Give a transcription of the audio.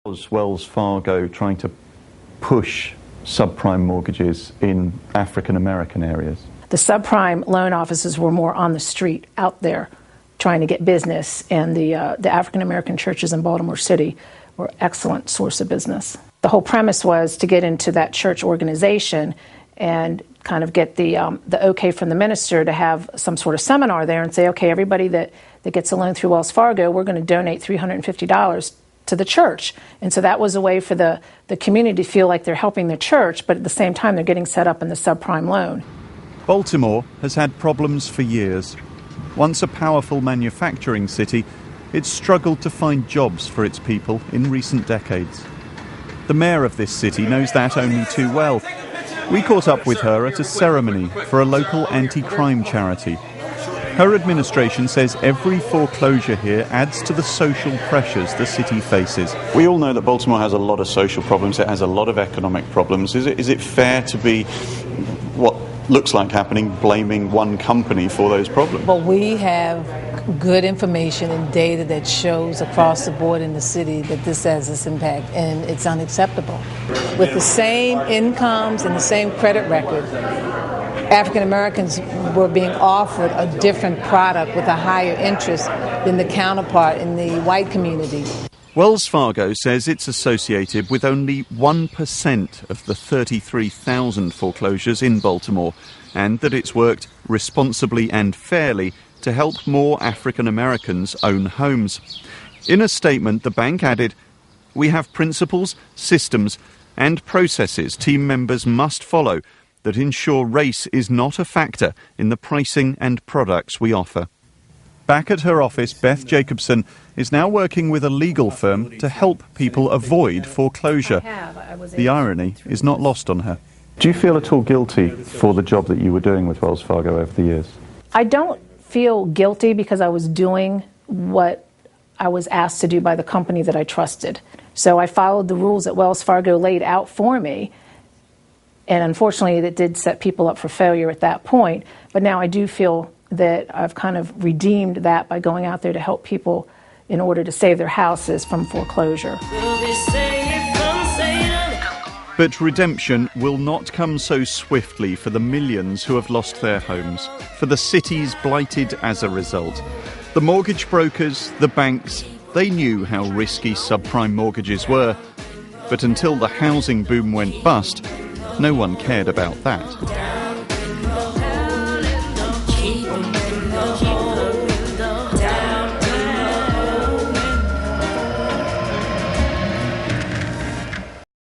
Was Wells Fargo trying to push subprime mortgages in African American areas? The subprime loan offices were more on the street, out there, trying to get business, and the African American churches in Baltimore City were an excellent source of business. The whole premise was to get into that church organization and kind of get the okay from the minister to have some sort of seminar there and say, okay, everybody that gets a loan through Wells Fargo, we're going to donate $350 to the church. And so that was a way for the community to feel like they're helping the church, but at the same time they're getting set up in the subprime loan. Baltimore has had problems for years. Once a powerful manufacturing city, it's struggled to find jobs for its people in recent decades. The mayor of this city knows that only too well. We caught up with her at a ceremony for a local anti-crime charity. Her administration says every foreclosure here adds to the social pressures the city faces. We all know that Baltimore has a lot of social problems, it has a lot of economic problems. Is it fair to be, what looks like happening, blaming one company for those problems? Well, we have good information and data that shows across the board in the city that this has this impact, and it's unacceptable. With the same incomes and the same credit record, African Americans were being offered a different product with a higher interest than the counterpart in the white community. Wells Fargo says it's associated with only 1% of the 33,000 foreclosures in Baltimore, and that it's worked responsibly and fairly to help more African Americans own homes. In a statement, the bank added, "We have principles, systems, and processes team members must follow that ensure race is not a factor in the pricing and products we offer." Back at her office, Beth Jacobson is now working with a legal firm to help people avoid foreclosure. The irony is not lost on her. Do you feel at all guilty for the job that you were doing with Wells Fargo over the years? I don't feel guilty because I was doing what I was asked to do by the company that I trusted. So I followed the rules that Wells Fargo laid out for me. And unfortunately, it did set people up for failure at that point. But now I do feel that I've kind of redeemed that by going out there to help people in order to save their houses from foreclosure. But redemption will not come so swiftly for the millions who have lost their homes, for the cities blighted as a result. The mortgage brokers, the banks, they knew how risky subprime mortgages were. But until the housing boom went bust, no one cared about that.